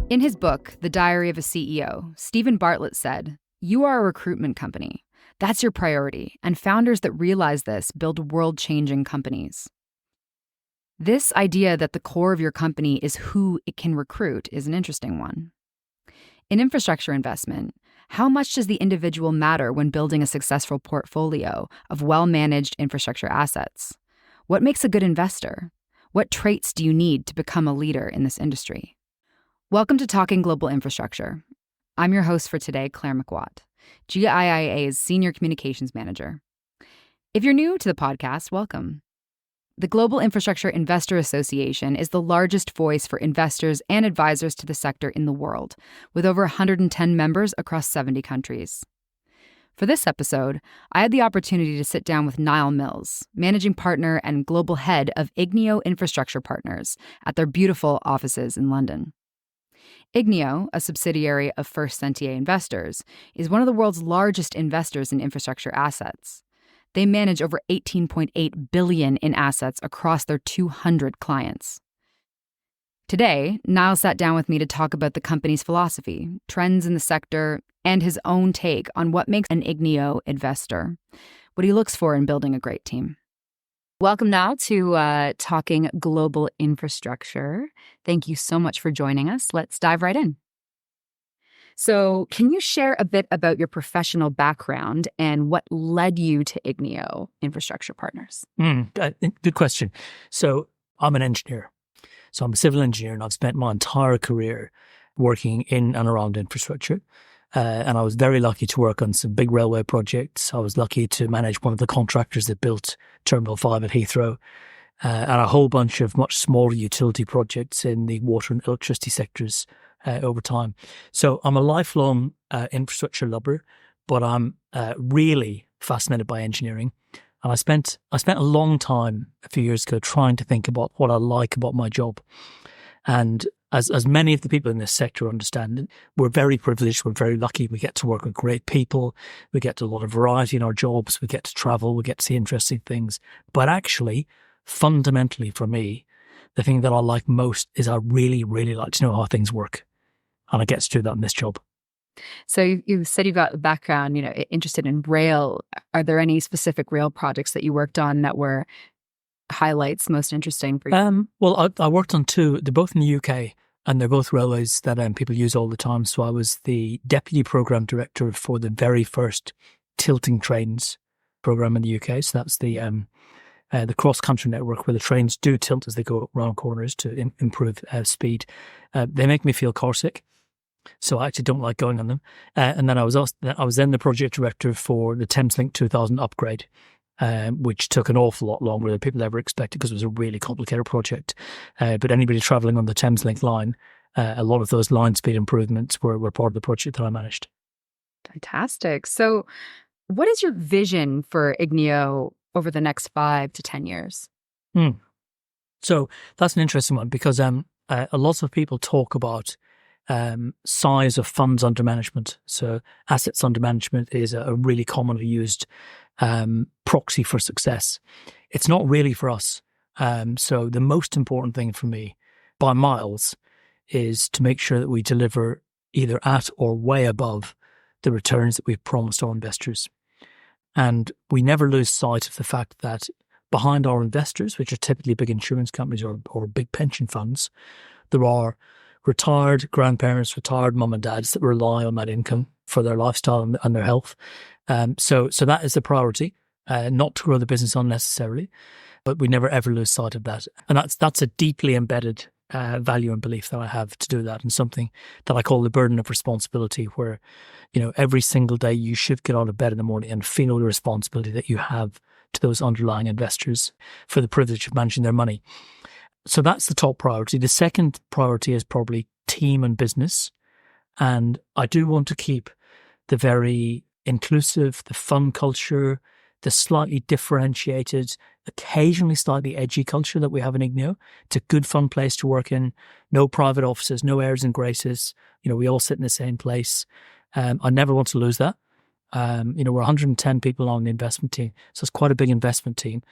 In his book, The Diary of a CEO, Stephen Bartlett said, "You are a recruitment company. That's your priority, and founders that realize this build world-changing companies." This idea that the core of your company is who it can recruit is an interesting one. In infrastructure investment, how much does the individual matter when building a successful portfolio of well-managed infrastructure assets? What makes a good investor? What traits do you need to become a leader in this industry? Welcome to Talking Global Infrastructure. I'm your host for today, Claire McWatt, GIIA's Senior Communications Manager. If you're new to the podcast, welcome. The Global Infrastructure Investor Association is the largest voice for investors and advisors to the sector in the world, with over 110 members across 70 countries. For this episode, I had the opportunity to sit down with Niall Mills, managing partner and global head of Igneo Infrastructure Partners at their beautiful offices in London. Igneo, a subsidiary of First Sentier Investors, is one of the world's largest investors in infrastructure assets. They manage over $18.8 billion in assets across their 200 clients. Today, Niall sat down with me to talk about the company's philosophy, trends in the sector, and his own take on what makes an Igneo investor, what he looks for in building a great team. Welcome now to Talking Global Infrastructure. Thank you so much for joining us. Let's dive right in. So can you share a bit about your professional background and what led you to Igneo Infrastructure Partners? Good question. So I'm an engineer. So I'm a civil engineer, and I've spent my entire career working in and around infrastructure. And I was very lucky to work on some big railway projects. I was lucky to manage one of the contractors that built Terminal 5 at Heathrow, and a whole bunch of much smaller utility projects in the water and electricity sectors over time. So I'm a lifelong infrastructure lover, but I'm really fascinated by engineering. And I spent a long time a few years ago trying to think about what I like about my job. And as many of the people in this sector understand, we're very privileged. We're very lucky. We get to work with great people. We get a lot of variety in our jobs. We get to travel. We get to see interesting things. But actually, fundamentally for me, the thing that I like most is I really, really like to know how things work. And I get to do that in this job. So you said you've got a background, interested in rail. Are there any specific rail projects that you worked on that were highlights most interesting for you? Well, I worked on two. They're both in the UK, and they're both railways that people use all the time. So I was the deputy program director for the very first tilting trains program in the UK. So that's the cross-country network where the trains do tilt as they go around corners to improve speed. They make me feel car sick, so I actually don't like going on them. And then I was then the project director for the Thameslink 2000 upgrade, which took an awful lot longer than people ever expected because it was a really complicated project. But anybody travelling on the Thameslink line, a lot of those line speed improvements were part of the project that I managed. Fantastic. So what is your vision for Igneo over the next 5 to 10 years? So that's an interesting one because a lot of people talk about size of funds under management. So assets under management is a really commonly used proxy for success. It's not really for us. So the most important thing for me, by miles, is to make sure that we deliver either at or way above the returns that we've promised our investors. And we never lose sight of the fact that behind our investors, which are typically big insurance companies or big pension funds, there are retired grandparents, retired mum and dads that rely on that income for their lifestyle and their health. So that is the priority, not to grow the business unnecessarily, but we never ever lose sight of that. And that's a deeply embedded value and belief that I have to do that, and something that I call the burden of responsibility, where, every single day you should get out of bed in the morning and feel the responsibility that you have to those underlying investors for the privilege of managing their money. So that's the top priority. The second priority is probably team and business. And I do want to keep the very inclusive, the fun culture, the slightly differentiated, occasionally slightly edgy culture that we have in Igneo. It's a good, fun place to work in. No private offices, no airs and graces. We all sit in the same place. I never want to lose that. We're 110 people on the investment team, so it's quite a big investment team,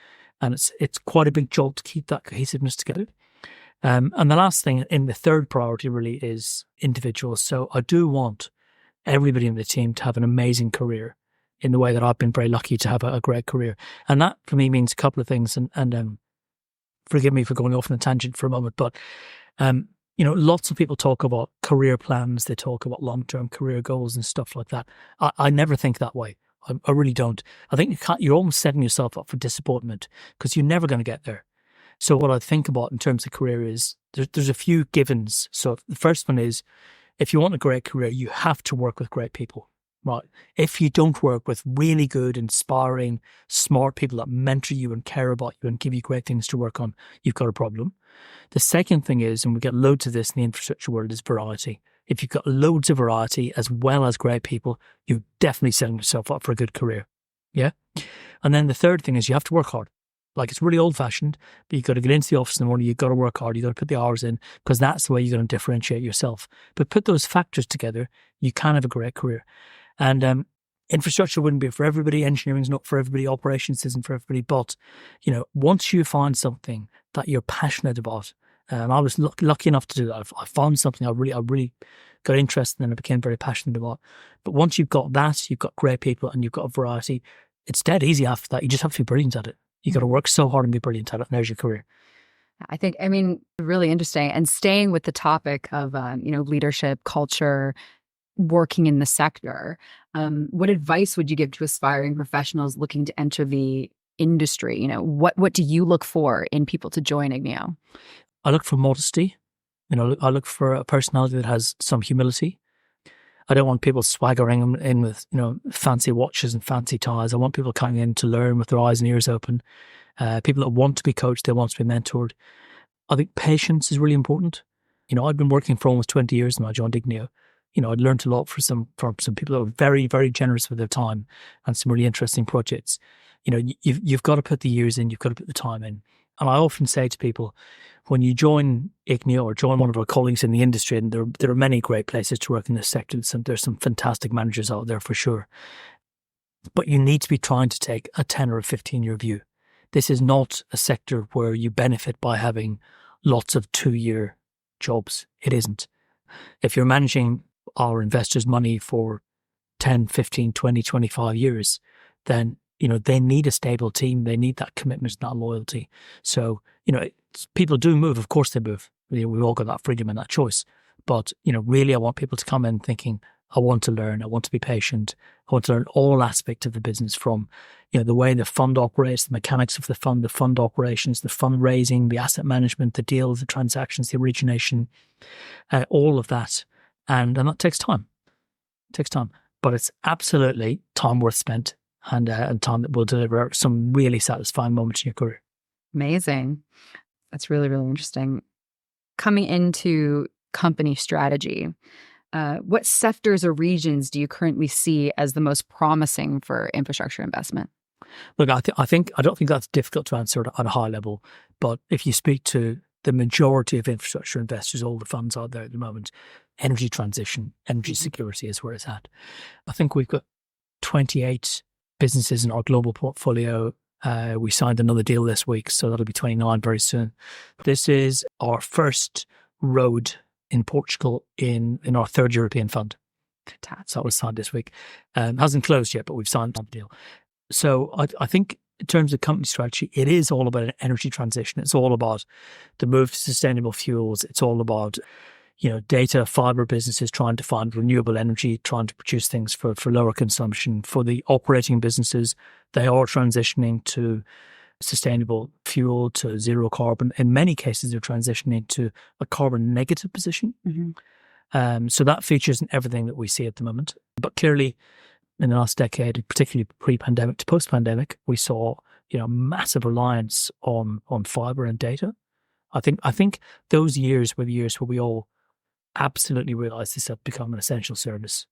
and it's quite a big job to keep that cohesiveness together. And the last thing in the third priority really is individuals. So I do want everybody in the team to have an amazing career in the way that I've been very lucky to have a great career. And that for me means a couple of things. And forgive me for going off on a tangent for a moment, but lots of people talk about career plans. They talk about long-term career goals and stuff like that. I never think that way. I really don't. I think you're almost setting yourself up for disappointment because you're never going to get there. So what I think about in terms of career is there's a few givens. So the first one is, if you want a great career, you have to work with great people, right? If you don't work with really good, inspiring, smart people that mentor you and care about you and give you great things to work on, you've got a problem. The second thing is, and we get loads of this in the infrastructure world, is variety. If you've got loads of variety as well as great people, you're definitely setting yourself up for a good career. Yeah. And then the third thing is you have to work hard. Like, it's really old fashioned, but you've got to get into the office in the morning. You've got to work hard. You've got to put the hours in because that's the way you're going to differentiate yourself. But put those factors together, you can have a great career. And infrastructure wouldn't be for everybody. Engineering's not for everybody. Operations isn't for everybody. But, once you find something that you're passionate about, and I was lucky enough to do that. I found something I really got interested in and I became very passionate about. But once you've got that, you've got great people and you've got a variety, it's dead easy after that. You just have to be brilliant at it. You got to work so hard and be brilliant at it, and there's your career. I mean, really interesting. And staying with the topic of, leadership, culture, working in the sector, what advice would you give to aspiring professionals looking to enter the industry? What do you look for in people to join Igneo? I look for modesty. I look for a personality that has some humility. I don't want people swaggering in with, fancy watches and fancy ties. I want people coming in to learn with their eyes and ears open. People that want to be coached, they want to be mentored. I think patience is really important. I'd been working for almost 20 years when I joined Igneo. I'd learned a lot from some people that were very, very generous with their time and some really interesting projects. You've got to put the years in, you've got to put the time in. And I often say to people, when you join Igneo or join one of our colleagues in the industry, and there are many great places to work in this sector, there's some fantastic managers out there for sure. But you need to be trying to take a 10 or a 15-year view. This is not a sector where you benefit by having lots of 2-year jobs. It isn't. If you're managing our investors' money for 10, 15, 20, 25 years, then they need a stable team. They need that commitment, that loyalty. So, people do move. Of course they move. We've all got that freedom and that choice. But, really, I want people to come in thinking, I want to learn. I want to be patient. I want to learn all aspects of the business from, the way the fund operates, the mechanics of the fund operations, the fundraising, the asset management, the deals, the transactions, the origination, all of that. And that takes time. It takes time. But it's absolutely time worth spent. And time that will deliver some really satisfying moments in your career. Amazing. That's really, really interesting. Coming into company strategy, what sectors or regions do you currently see as the most promising for infrastructure investment? Look, I don't think that's difficult to answer at a high level. But if you speak to the majority of infrastructure investors, all the funds out there at the moment, energy transition, energy security is where it's at. I think we've got 28 businesses in our global portfolio. We signed another deal this week, so that'll be 29 very soon. This is our first road in Portugal in our third European fund. So that was signed this week. Hasn't closed yet, but we've signed that deal. So I think in terms of company strategy, it is all about an energy transition. It's all about the move to sustainable fuels. It's all about data fiber businesses trying to find renewable energy, trying to produce things for lower consumption. For the operating businesses, they are transitioning to sustainable fuel, to zero carbon. In many cases, they're transitioning to a carbon negative position. Mm-hmm. So that features in everything that we see at the moment. But clearly, in the last decade, particularly pre-pandemic to post-pandemic, we saw massive reliance on fiber and data. I think those years were the years where we all absolutely realize this has become an essential service.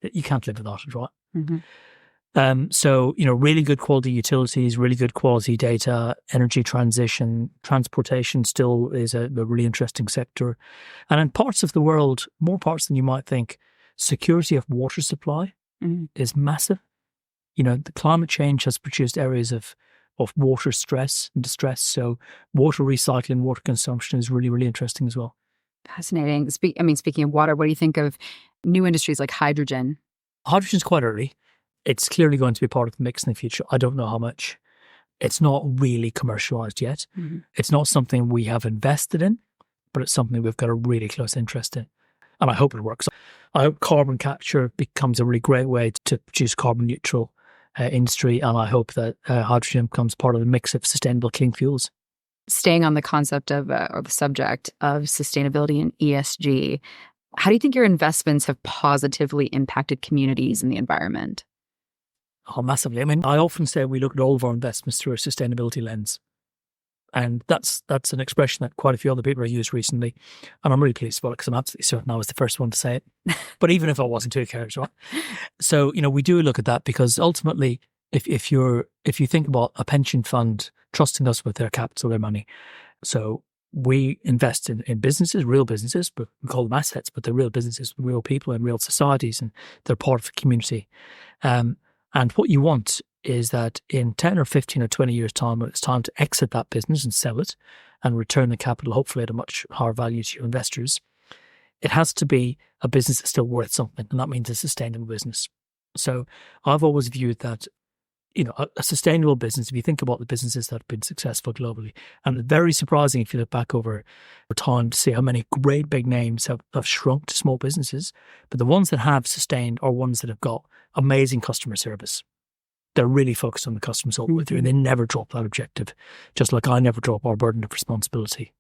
You can't live without it, right? Mm-hmm. So, really good quality utilities, really good quality data, energy transition, transportation still is a really interesting sector. And in parts of the world, more parts than you might think, security of water supply is massive. The climate change has produced areas of of water stress and distress. So water recycling, water consumption is really, really interesting as well. Fascinating. Speaking of water, what do you think of new industries like hydrogen? Hydrogen's quite early. It's clearly going to be part of the mix in the future. I don't know how much. It's not really commercialized yet. Mm-hmm. It's not something we have invested in, but it's something we've got a really close interest in. And I hope it works. I hope carbon capture becomes a really great way to produce carbon neutral industry. And I hope that hydrogen becomes part of the mix of sustainable clean fuels. Staying on the concept of, or the subject of sustainability and ESG, how do you think your investments have positively impacted communities and the environment? Oh, massively. I mean, I often say we look at all of our investments through a sustainability lens. And that's an expression that quite a few other people have used recently. And I'm really pleased about it because I'm absolutely certain I was the first one to say it. But even if I wasn't, who cares, right? So, we do look at that because ultimately, if you think about a pension fund trusting us with their capital, their money, so we invest in businesses, real businesses, but we call them assets, but they're real businesses, real people and real societies, and they're part of a community. And what you want is that in 10 or 15 or 20 years' time, when it's time to exit that business and sell it and return the capital, hopefully at a much higher value to your investors, it has to be a business that's still worth something. And that means a sustainable business. So I've always viewed that, a sustainable business, if you think about the businesses that have been successful globally, and it's very surprising if you look back over time to see how many great big names have shrunk to small businesses, but the ones that have sustained are ones that have got amazing customer service. They're really focused on the customers all the way through, and they never drop that objective, just like I never drop our burden of responsibility.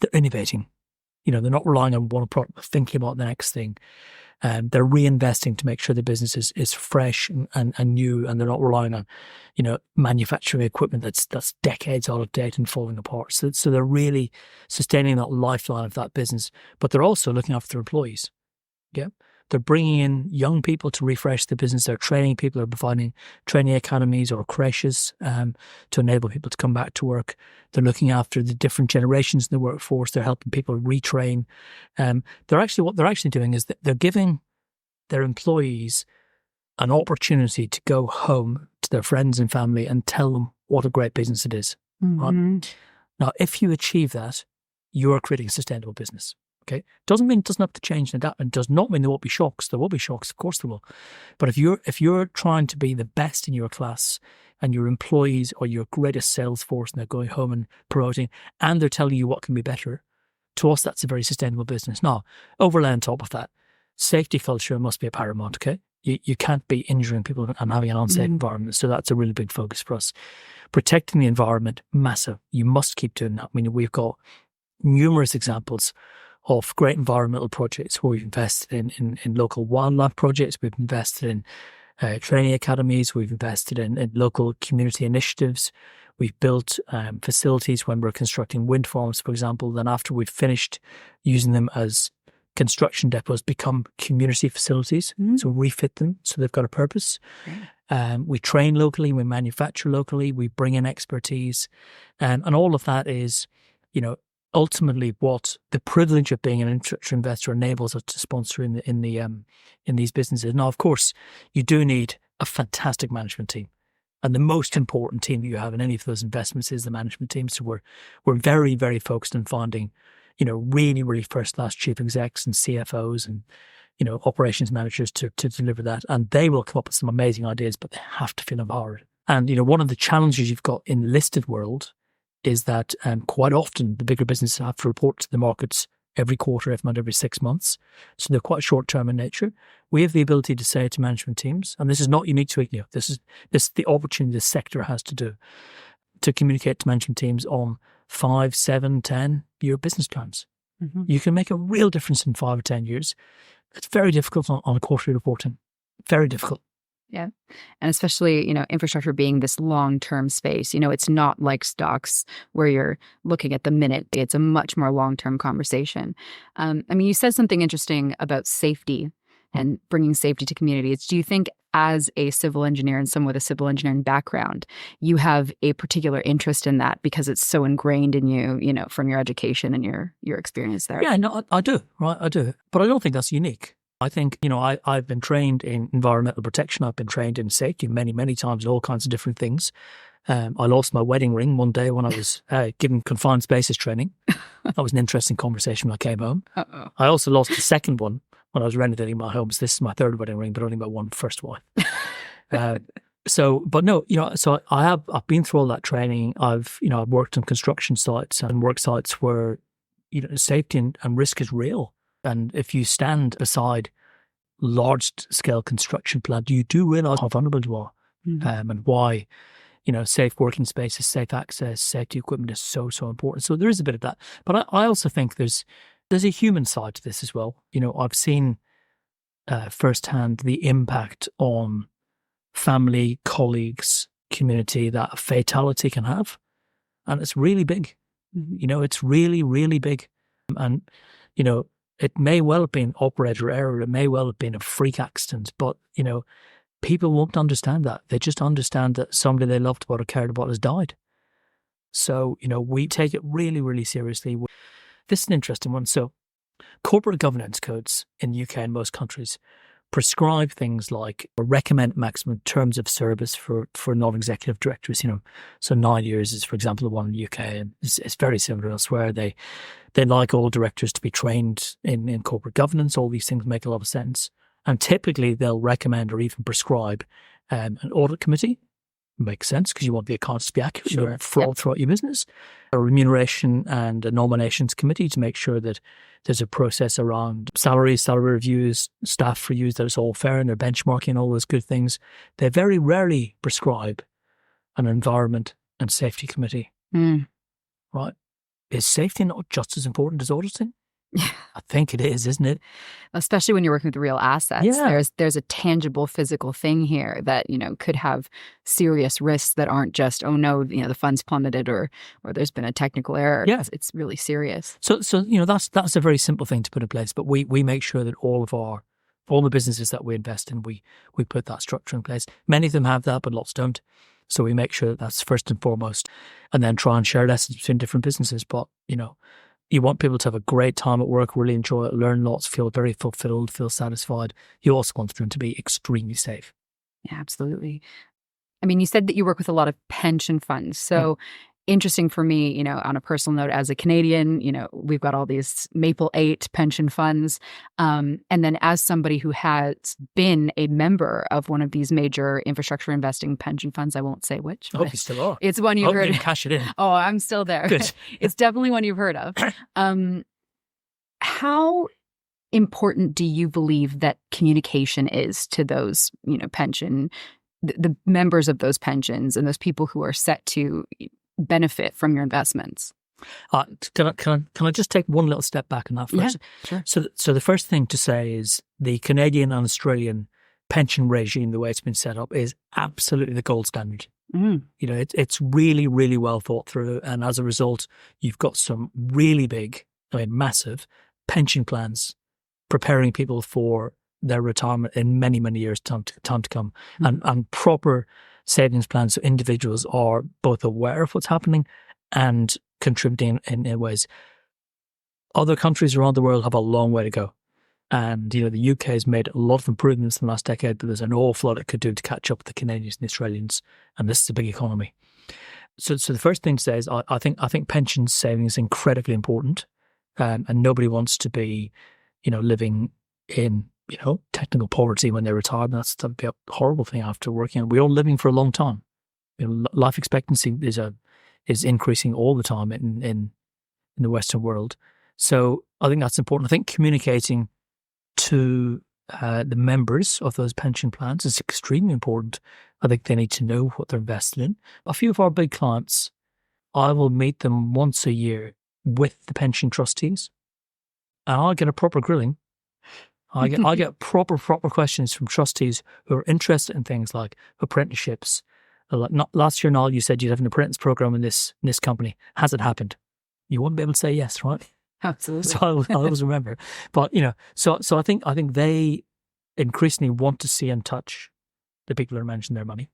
They're innovating. They're not relying on one product, but thinking about the next thing. They're reinvesting to make sure the business is fresh and new, and they're not relying on, manufacturing equipment that's decades out of date and falling apart. So they're really sustaining that lifeline of that business, but they're also looking after their employees. Yeah. They're bringing in young people to refresh the business. They're training people. They're providing training academies or creches to enable people to come back to work. They're looking after the different generations in the workforce. They're helping people retrain. What they're actually doing is that they're giving their employees an opportunity to go home to their friends and family and tell them what a great business it is. Mm-hmm. Right? Now, if you achieve that, you are creating a sustainable business. Okay, doesn't mean it doesn't have to change and adapt, and does not mean there won't be shocks. There will be shocks, of course there will. But if you're trying to be the best in your class, and your employees are your greatest sales force, and they're going home and promoting, and they're telling you what can be better, to us that's a very sustainable business. Now, overlay on top of that, safety culture must be a paramount. Okay, you can't be injuring people and having an unsafe environment. So that's a really big focus for us. Protecting the environment, massive. You must keep doing that. I mean, we've got numerous examples of great environmental projects where we've invested in local wildlife projects, we've invested in training academies, we've invested in local community initiatives, we've built facilities when we're constructing wind farms, for example, then after we've finished using them as construction depots, become community facilities, so refit them so they've got a purpose. We train locally, we manufacture locally, we bring in expertise, and all of that is, ultimately what the privilege of being an infrastructure investor enables us to sponsor in these businesses. Now, of course, you do need a fantastic management team. And the most important team you have in any of those investments is the management team. So we're very, very focused on finding, really, really first-class chief execs and CFOs and, operations managers to deliver that. And they will come up with some amazing ideas, but they have to feel empowered. And, one of the challenges you've got in the listed world is that quite often the bigger businesses have to report to the markets every quarter, if not every 6 months. So they're quite short-term in nature. We have the ability to say to management teams, and this is not unique to Igloo, this is the opportunity the sector has to do, to communicate to management teams on 5, 7, 10-year business plans. Mm-hmm. You can make a real difference in 5 or 10 years. It's very difficult on quarterly reporting. Very difficult. Yeah. And especially, infrastructure being this long-term space, it's not like stocks where you're looking at the minute. It's a much more long-term conversation. You said something interesting about safety and bringing safety to communities. Do you think as a civil engineer and someone with a civil engineering background, you have a particular interest in that because it's so ingrained in you, from your education and your experience there? Yeah, no, I do, right? I do. But I don't think that's unique. I think, I've been trained in environmental protection. I've been trained in safety many, many times in all kinds of different things. I lost my wedding ring one day when I was given confined spaces training. That was an interesting conversation when I came home. Uh-oh. I also lost the second one when I was renovating my home. So this is my third wedding ring, but only my one first wife. But no, so I've been through all that training. I've worked on construction sites and work sites where, safety and risk is real. And if you stand beside large scale construction plant, you do realize how vulnerable you are, and why, safe working spaces, safe access, safety equipment is so important. So there is a bit of that. But I also think there's a human side to this as well. I've seen firsthand the impact on family, colleagues, community that a fatality can have. And it's really big. It's really, really big. And, it may well have been operator error. It may well have been a freak accident. But, people won't understand that. They just understand that somebody they loved about or cared about has died. So, we take it really, really seriously. This is an interesting one. So, corporate governance codes in the UK and most countries prescribe things like or recommend maximum terms of service for non-executive directors. So 9 years is, for example, the one in the UK, and it's very similar elsewhere. They like all directors to be trained in corporate governance. All these things make a lot of sense, and typically they'll recommend or even prescribe an audit committee. Makes sense because you want the accounts to be accurate. You don't want fraud throughout your business. A remuneration and a nominations committee to make sure that there's a process around salary reviews, staff reviews, that it's all fair and they're benchmarking, all those good things. They very rarely prescribe an environment and safety committee. Right? Is safety not just as important as auditing? I think it is, isn't it? Especially when you're working with real assets. Yeah. There's a tangible physical thing here that, could have serious risks that aren't just, oh no, the fund's plummeted or there's been a technical error. Yeah. It's really serious. So that's a very simple thing to put in place, but we make sure that all the businesses that we invest in, we put that structure in place. Many of them have that, but lots don't. So we make sure that that's first and foremost, and then try and share lessons between different businesses. But, you want people to have a great time at work, really enjoy it, learn lots, feel very fulfilled, feel satisfied. You also want them to be extremely safe. Yeah, absolutely. I mean, you said that you work with a lot of pension funds. So interesting for me, on a personal note, as a Canadian, we've got all these Maple 8 pension funds. And then as somebody who has been a member of one of these major infrastructure investing pension funds, I won't say which. I hope you still are. It's one you've heard of. You cash it in. Oh, I'm still there. Good. It's definitely one you've heard of. How important do you believe that communication is to those, pension, the members of those pensions and those people who are set to benefit from your investments? Can I just take one little step back on that first? Yeah, sure. So the first thing to say is the Canadian and Australian pension regime, the way it's been set up, is absolutely the gold standard. It's really, really well thought through, and as a result, you've got some really big, massive pension plans preparing people for their retirement in many, many years time to come, and proper savings plans so individuals are both aware of what's happening and contributing in ways. Other countries around the world have a long way to go. And, the UK has made a lot of improvements in the last decade, but there's an awful lot it could do to catch up with the Canadians and the Australians. And this is a big economy. So the first thing to say is I think pension saving is incredibly important. And nobody wants to be, living in, technical poverty when they retire. That'd be a horrible thing after working. We're all living for a long time. Life expectancy is increasing all the time in the Western world. So I think that's important. I think communicating to the members of those pension plans is extremely important. I think they need to know what they're invested in. A few of our big clients, I will meet them once a year with the pension trustees, and I'll get a proper grilling. I get proper questions from trustees who are interested in things like apprenticeships. Last year, Niall, you said you'd have an apprentice program in this company. Has it happened? You wouldn't be able to say yes, right? Absolutely. So I always remember. But so I think they increasingly want to see and touch the people who are managing their money.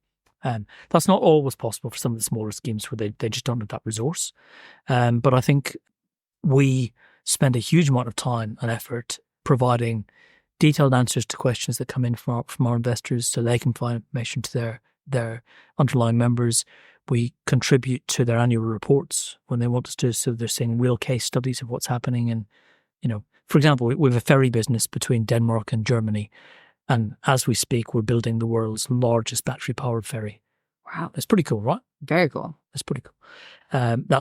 That's not always possible for some of the smaller schemes where they just don't have that resource. But I think we spend a huge amount of time and effort providing detailed answers to questions that come in from our investors so they can provide information to their underlying members. We contribute to their annual reports when they want us to. So they're saying real case studies of what's happening. And, for example, we have a ferry business between Denmark and Germany. And as we speak, we're building the world's largest battery-powered ferry. Wow. That's pretty cool, right? Very cool. That's pretty cool.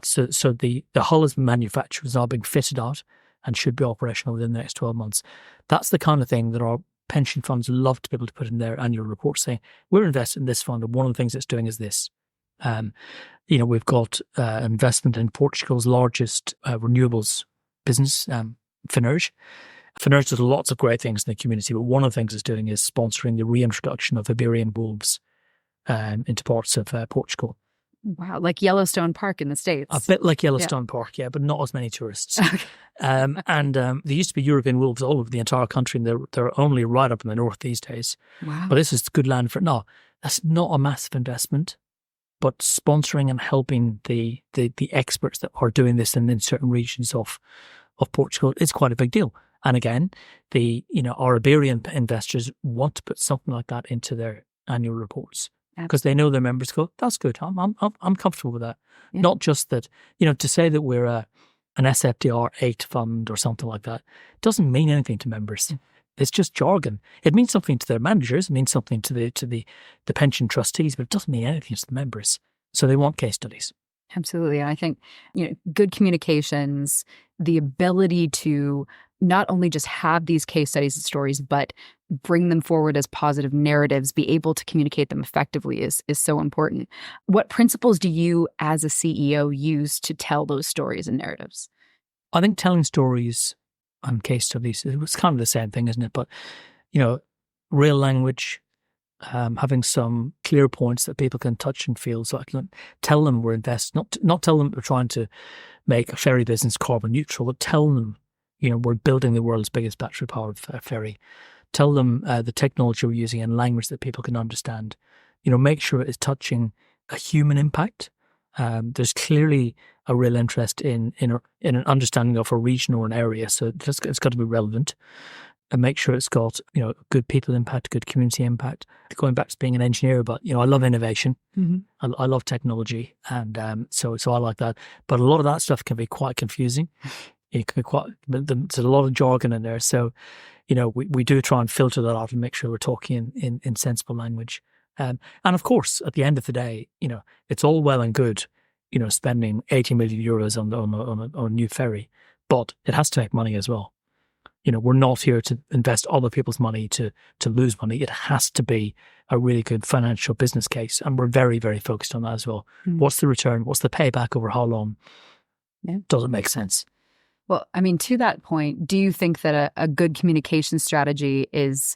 So the hull is manufactured, is now being fitted out and should be operational within the next 12 months. That's the kind of thing that our pension funds love to be able to put in their annual report, saying, we're invested in this fund, and one of the things it's doing is this. We've got investment in Portugal's largest renewables business, Finerge. Finerge does lots of great things in the community, but one of the things it's doing is sponsoring the reintroduction of Iberian wolves into parts of Portugal. Wow, like Yellowstone Park in the States. A bit like Yellowstone Park, yeah, but not as many tourists. And there used to be European wolves all over the entire country, and they're only right up in the north these days. Wow. But this is good land for it. No, that's not a massive investment, but sponsoring and helping the experts that are doing this in certain regions of Portugal is quite a big deal. And again, our Iberian investors want to put something like that into their annual reports because they know their members go, that's good. I'm comfortable with that. Yeah. Not just that, to say that we're an SFDR 8 fund or something like that doesn't mean anything to members. Yeah. It's just jargon. It means something to their managers. It means something to the pension trustees, but it doesn't mean anything to the members. So they want case studies. Absolutely. And I think, good communications, the ability to not only just have these case studies and stories, but bring them forward as positive narratives, be able to communicate them effectively is so important. What principles do you as a CEO use to tell those stories and narratives? I think telling stories and case studies, it was kind of the same thing, isn't it? But, real language, having some clear points that people can touch and feel. So I can tell them we're invested, not tell them we're trying to make a ferry business carbon neutral, but tell them, we're building the world's biggest battery-powered ferry. Tell them the technology we're using in language that people can understand. Make sure it's touching a human impact. There's clearly a real interest in an understanding of a region or an area, so it's got to be relevant. And make sure it's got good people impact, good community impact. Going back to being an engineer, but I love innovation. Mm-hmm. I love technology, and so I like that. But a lot of that stuff can be quite confusing. It can be there's a lot of jargon in there. So we do try and filter that out and make sure we're talking in sensible language. And of course, at the end of the day, it's all well and good, spending 80 million euros on a new ferry, but it has to make money as well. We're not here to invest other people's money to lose money. It has to be a really good financial business case. And we're very, very focused on that as well. Mm. What's the return? What's the payback over how long? Yeah. Does it make sense? Well, I mean, to that point, do you think that a good communication strategy is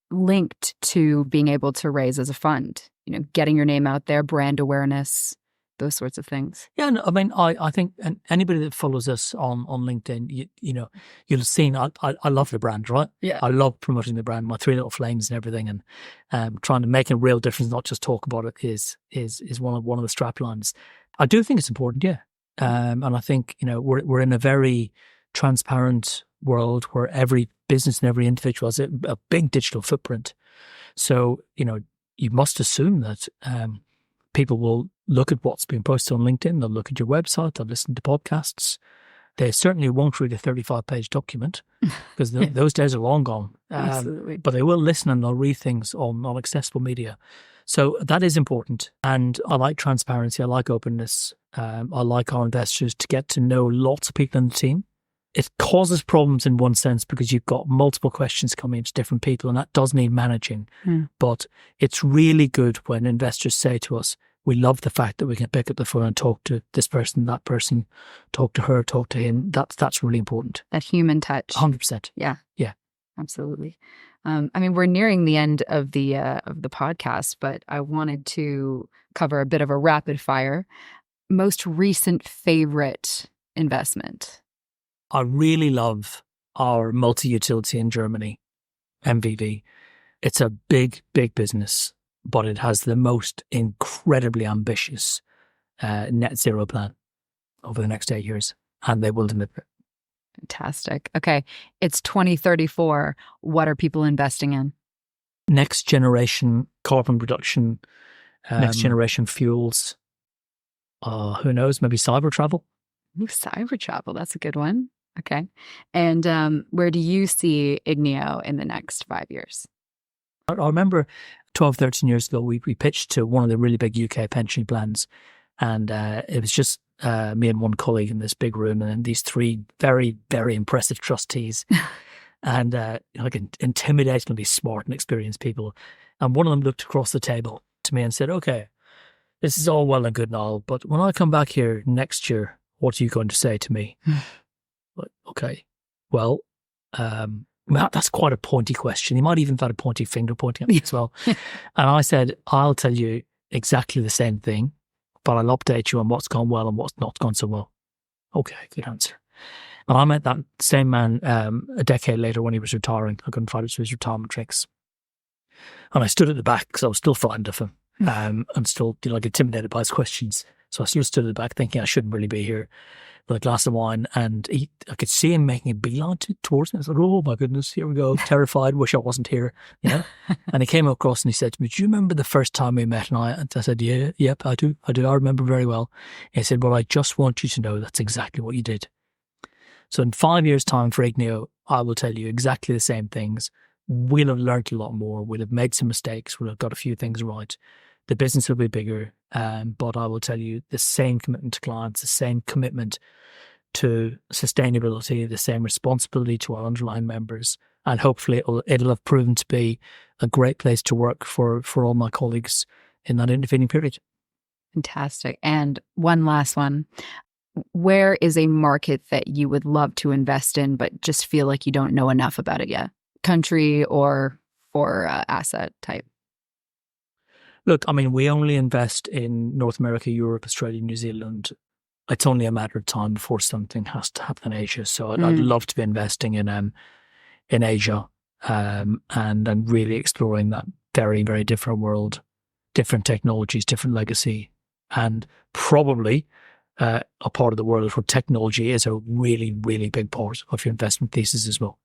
linked to being able to raise as a fund? Getting your name out there, brand awareness, those sorts of things. Yeah, no, I mean, I think anybody that follows us on LinkedIn, you'll have seen I love the brand, right? Yeah, I love promoting the brand, my 3 little flames and everything, and trying to make a real difference, not just talk about it, is one of the strap lines. I do think it's important, yeah, and I think we're in a very transparent world where every business and every individual has a big digital footprint. So you must assume that people will look at what's being posted on LinkedIn. They'll look at your website. They'll listen to podcasts. They certainly won't read a 35-page document because those days are long gone. Absolutely. But they will listen and they'll read things on accessible media. So that is important. And I like transparency. I like openness. I like our investors to get to know lots of people in the team. It causes problems in one sense because you've got multiple questions coming into different people, and that does need managing. Mm. But it's really good when investors say to us, we love the fact that we can pick up the phone and talk to this person, that person, talk to her, talk to him. That's really important. That human touch. 100%. Yeah. Yeah. Absolutely. I mean, we're nearing the end of the podcast, but I wanted to cover a bit of a rapid fire. Most recent favorite investment? I really love our multi-utility in Germany, MVV. It's a big, big business, but it has the most incredibly ambitious net zero plan over the next 8 years, and they will deliver it. Fantastic. Okay, it's 2034. What are people investing in? Next generation carbon reduction, next generation fuels, Who knows? Maybe cyber travel. Ooh, cyber travel, that's a good one. Okay. And where do you see Igneo in the next 5 years? I remember 12, 13 years ago, we pitched to one of the really big UK pension plans. And it was just me and one colleague in this big room, and then these three very, very impressive trustees and like intimidatingly smart and experienced people. And one of them looked across the table to me and said, "Okay, this is all well and good, Niall, but when I come back here next year, what are you going to say to me?" Like, okay, well, that's quite a pointy question. He might even have had a pointy finger pointing at me as well. And I said, "I'll tell you exactly the same thing, but I'll update you on what's gone well and what's not gone so well." Okay, good answer. And I met that same man a decade later when he was retiring. I got invited to his retirement drinks. And I stood at the back because I was still frightened of him and still like intimidated by his questions. So I still stood at the back thinking I shouldn't really be here with a glass of wine. And I could see him making a beeline towards me. I was like, "Oh my goodness, here we go. Terrified, wish I wasn't here." You know? And he came across and he said to me, "Do you remember the first time we met?" And I said, "Yep, I do. I remember very well." And he said, "Well, I just want you to know that's exactly what you did." So in 5 years' time for Igneo, I will tell you exactly the same things. We'll have learned a lot more. We'll have made some mistakes. We'll have got a few things right. The business will be bigger. But I will tell you the same commitment to clients, the same commitment to sustainability, the same responsibility to our underlying members. And hopefully it'll have proven to be a great place to work for all my colleagues in that intervening period. Fantastic. And one last one. Where is a market that you would love to invest in, but just feel like you don't know enough about it yet? Country or asset type? Look, I mean, we only invest in North America, Europe, Australia, New Zealand. It's only a matter of time before something has to happen in Asia. So I'd love to be investing in Asia and really exploring that very, very different world, different technologies, different legacy, and probably a part of the world where technology is a really, really big part of your investment thesis as well.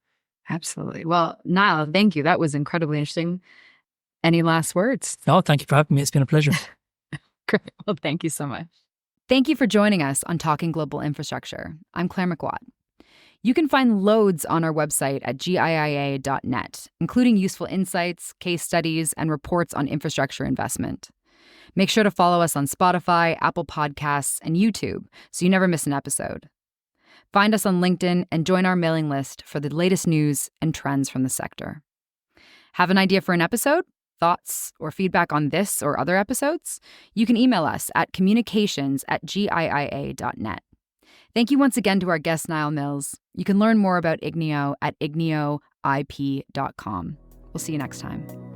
Absolutely. Well, Niall, thank you. That was incredibly interesting. Any last words? No, thank you for having me. It's been a pleasure. Great. Well, thank you so much. Thank you for joining us on Talking Global Infrastructure. I'm Claire McWatt. You can find loads on our website at giia.net, including useful insights, case studies, and reports on infrastructure investment. Make sure to follow us on Spotify, Apple Podcasts, and YouTube so you never miss an episode. Find us on LinkedIn and join our mailing list for the latest news and trends from the sector. Have an idea for an episode? Thoughts or feedback on this or other episodes? You can email us at communications@giia.net. Thank you once again to our guest, Niall Mills. You can learn more about Igneo at igneoip.com. We'll see you next time.